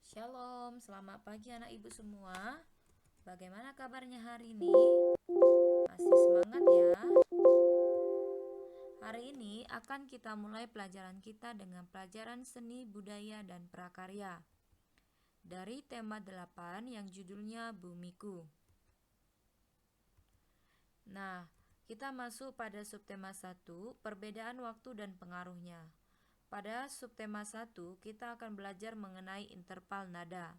Shalom, selamat pagi anak ibu semua. Bagaimana kabarnya hari ini? Masih semangat ya? Hari ini akan kita mulai pelajaran kita dengan pelajaran seni, budaya, dan prakarya dari tema 8 yang judulnya Bumiku. Nah, kita masuk pada subtema 1, perbedaan waktu dan pengaruhnya. Pada subtema 1, kita akan belajar mengenai interval nada.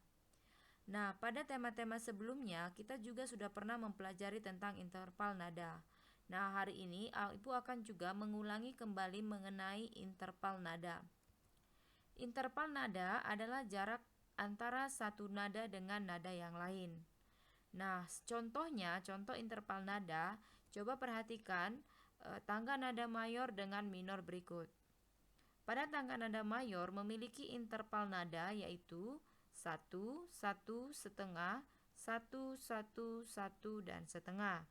Nah, pada tema-tema sebelumnya kita juga sudah pernah mempelajari tentang interval nada. Nah, hari ini Ibu akan juga mengulangi kembali mengenai interval nada. Interval nada adalah jarak antara satu nada dengan nada yang lain. Nah, contoh interval nada, coba perhatikan tangga nada mayor dengan minor berikut. Pada tangga nada mayor memiliki interval nada yaitu 1, 1 setengah, 1, 1, 1, dan setengah.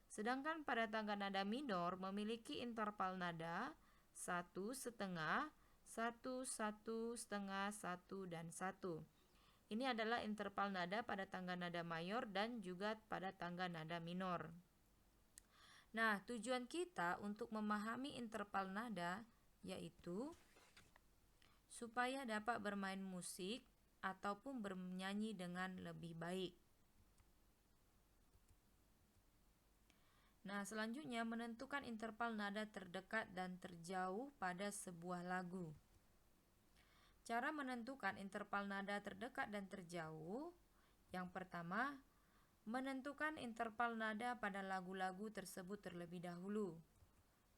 Sedangkan pada tangga nada minor memiliki interval nada 1 setengah, 1, 1 setengah, 1, dan 1. Ini adalah interval nada pada tangga nada mayor dan juga pada tangga nada minor. Nah, tujuan kita untuk memahami interval nada yaitu supaya dapat bermain musik ataupun bernyanyi dengan lebih baik. Nah, selanjutnya menentukan interval nada terdekat dan terjauh pada sebuah lagu. Cara menentukan interval nada terdekat dan terjauh. Yang pertama, menentukan interval nada pada lagu-lagu tersebut terlebih dahulu.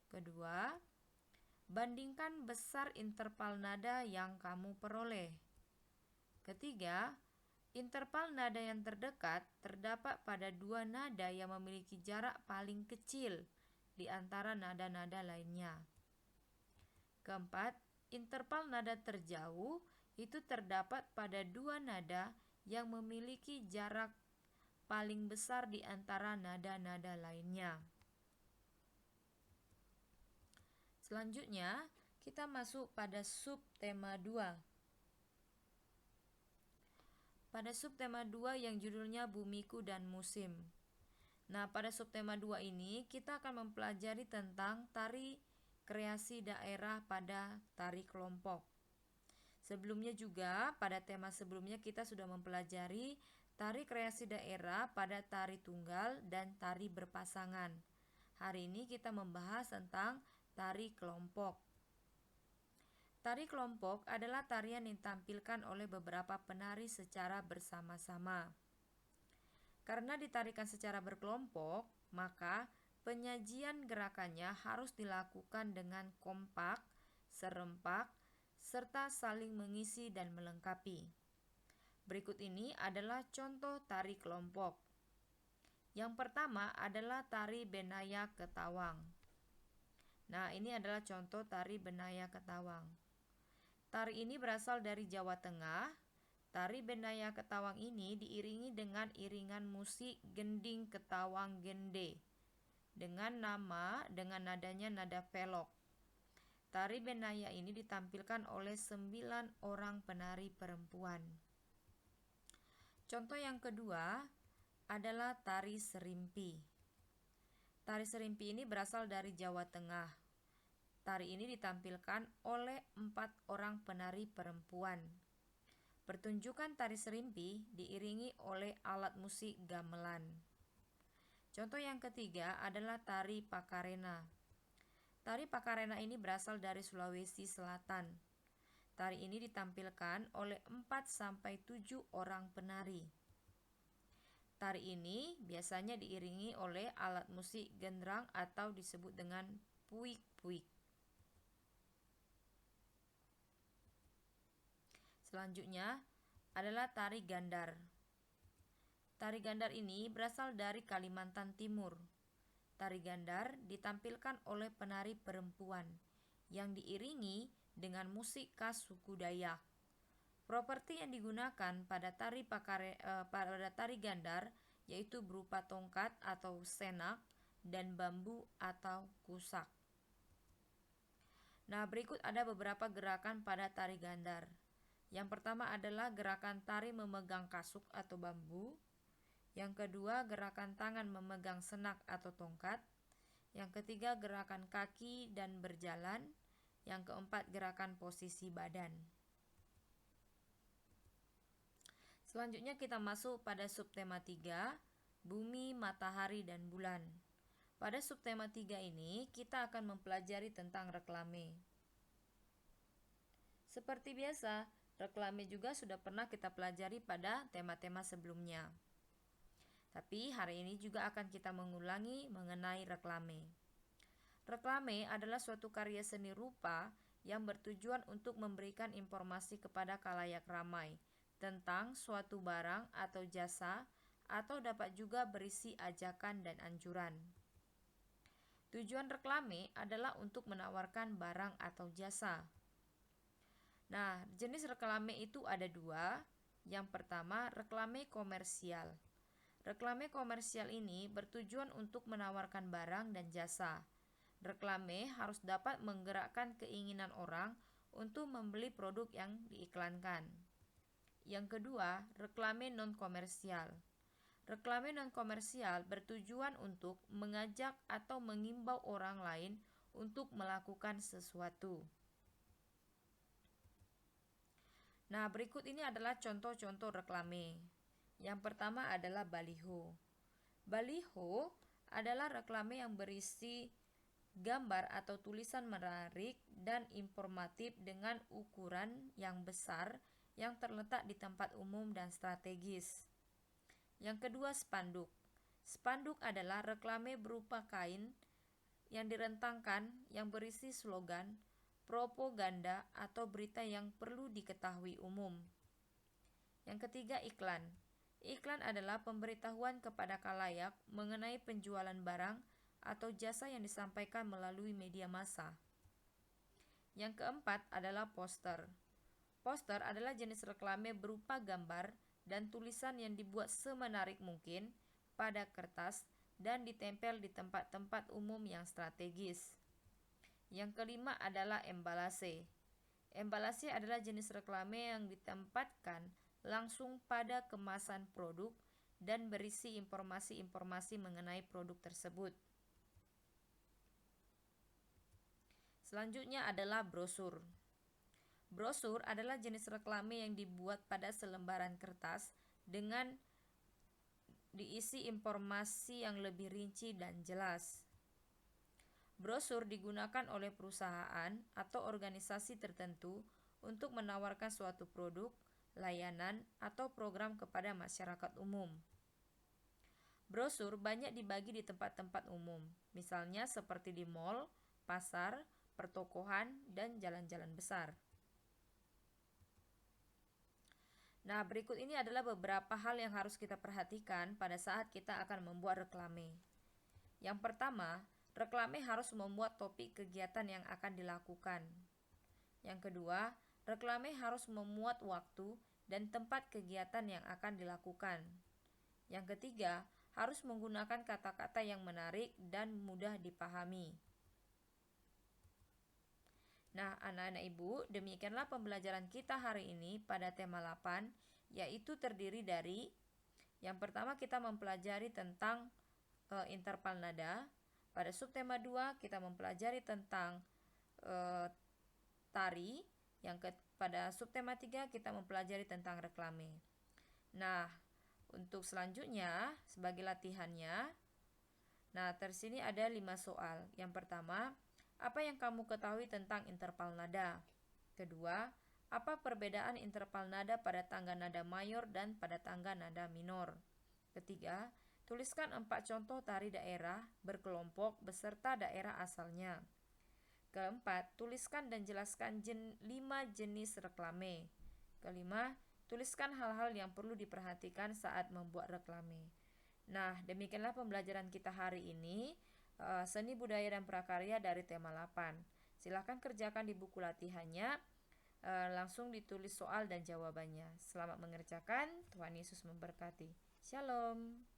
Kedua, bandingkan besar interval nada yang kamu peroleh. Ketiga, interval nada yang terdekat terdapat pada dua nada yang memiliki jarak paling kecil di antara nada-nada lainnya. Keempat, interval nada terjauh itu terdapat pada dua nada yang memiliki jarak paling besar di antara nada-nada lainnya. Selanjutnya, kita masuk pada subtema 2. Pada subtema 2 yang judulnya Bumiku dan Musim. Nah, pada subtema 2 ini kita akan mempelajari tentang tari kreasi daerah pada tari kelompok. Sebelumnya juga, pada tema sebelumnya kita sudah mempelajari tari kreasi daerah pada tari tunggal dan tari berpasangan. Hari ini kita membahas tentang tari kelompok. Tari kelompok adalah tarian yang ditampilkan oleh beberapa penari secara bersama-sama. Karena ditarikan secara berkelompok, maka penyajian gerakannya harus dilakukan dengan kompak, serempak, serta saling mengisi dan melengkapi. Berikut ini adalah contoh tari kelompok. Yang pertama adalah tari Benaya Ketawang. Nah, ini adalah contoh tari Benaya Ketawang. Tari ini berasal dari Jawa Tengah. Tari Benaya Ketawang ini diiringi dengan iringan musik gending ketawang gende dengan nadanya nada velok. Tari Benaya ini ditampilkan oleh 9 orang penari perempuan. Contoh yang kedua adalah tari serimpi. Tari serimpi ini berasal dari Jawa Tengah. Tari ini ditampilkan oleh 4 orang penari perempuan. Pertunjukan tari serimpi diiringi oleh alat musik gamelan. Contoh yang ketiga adalah tari Pakarena. Tari Pakarena ini berasal dari Sulawesi Selatan. Tari ini ditampilkan oleh 4-7 orang penari. Tari ini biasanya diiringi oleh alat musik gendrang atau disebut dengan puik-puik. Selanjutnya adalah tari gandar. Tari gandar ini berasal dari Kalimantan Timur. Tari gandar ditampilkan oleh penari perempuan yang diiringi dengan musik khas suku Dayak. Properti yang digunakan pada tari gandar yaitu berupa tongkat atau senak dan bambu atau kusak. Nah, berikut ada beberapa gerakan pada tari gandar. Yang pertama adalah gerakan tari memegang kasuk atau bambu. Yang kedua, gerakan tangan memegang senak atau tongkat. Yang ketiga, gerakan kaki dan berjalan. Yang keempat, gerakan posisi badan. Selanjutnya kita masuk pada subtema 3, bumi, matahari, dan bulan. Pada subtema 3 ini, kita akan mempelajari tentang reklame. Seperti biasa, reklame juga sudah pernah kita pelajari pada tema-tema sebelumnya. Tapi hari ini juga akan kita mengulangi mengenai reklame. Reklame adalah suatu karya seni rupa yang bertujuan untuk memberikan informasi kepada khalayak ramai tentang suatu barang atau jasa, atau dapat juga berisi ajakan dan anjuran. Tujuan reklame adalah untuk menawarkan barang atau jasa. Nah, jenis reklame itu ada dua. Yang pertama, reklame komersial. Reklame komersial ini bertujuan untuk menawarkan barang dan jasa. Reklame harus dapat menggerakkan keinginan orang untuk membeli produk yang diiklankan. Yang kedua, reklame non-komersial. Reklame non-komersial bertujuan untuk mengajak atau mengimbau orang lain untuk melakukan sesuatu. Nah, berikut ini adalah contoh-contoh reklame. Yang pertama adalah baliho. Baliho adalah reklame yang berisi gambar atau tulisan menarik dan informatif dengan ukuran yang besar yang terletak di tempat umum dan strategis. Yang kedua, spanduk. Spanduk adalah reklame berupa kain yang direntangkan yang berisi slogan, propaganda, atau berita yang perlu diketahui umum. Yang ketiga, iklan. Iklan adalah pemberitahuan kepada khalayak mengenai penjualan barang atau jasa yang disampaikan melalui media massa. Yang keempat adalah poster. Poster adalah jenis reklame berupa gambar dan tulisan yang dibuat semenarik mungkin pada kertas dan ditempel di tempat-tempat umum yang strategis. Yang kelima adalah embalase. Embalase adalah jenis reklame yang ditempatkan langsung pada kemasan produk dan berisi informasi-informasi mengenai produk tersebut. Selanjutnya adalah brosur. Brosur adalah jenis reklame yang dibuat pada selembaran kertas dengan diisi informasi yang lebih rinci dan jelas. Brosur digunakan oleh perusahaan atau organisasi tertentu untuk menawarkan suatu produk, layanan, atau program kepada masyarakat umum. Brosur banyak dibagi di tempat-tempat umum, misalnya seperti di mal, pasar, pertokohan, dan jalan-jalan besar. Nah, berikut ini adalah beberapa hal yang harus kita perhatikan pada saat kita akan membuat reklame. Yang pertama, reklame harus memuat topik kegiatan yang akan dilakukan. Yang kedua, reklame harus memuat waktu dan tempat kegiatan yang akan dilakukan. Yang ketiga, harus menggunakan kata-kata yang menarik dan mudah dipahami. Nah, anak-anak ibu, demikianlah pembelajaran kita hari ini pada tema 8, yaitu terdiri dari yang pertama kita mempelajari tentang interval nada. Pada subtema 2 kita mempelajari tentang tari. Pada subtema 3 kita mempelajari tentang reklame. Nah, untuk selanjutnya sebagai latihannya, nah tersini ada 5 soal. Yang pertama, apa yang kamu ketahui tentang interval nada? Kedua, apa perbedaan interval nada pada tangga nada mayor dan pada tangga nada minor? Ketiga, tuliskan 4 contoh tari daerah berkelompok beserta daerah asalnya. Keempat, tuliskan dan jelaskan 5 jenis reklame. Kelima, tuliskan hal-hal yang perlu diperhatikan saat membuat reklame. Nah, demikianlah pembelajaran kita hari ini, seni budaya dan prakarya dari tema 8. Silakan kerjakan di buku latihannya, langsung ditulis soal dan jawabannya. Selamat mengerjakan, Tuhan Yesus memberkati. Shalom.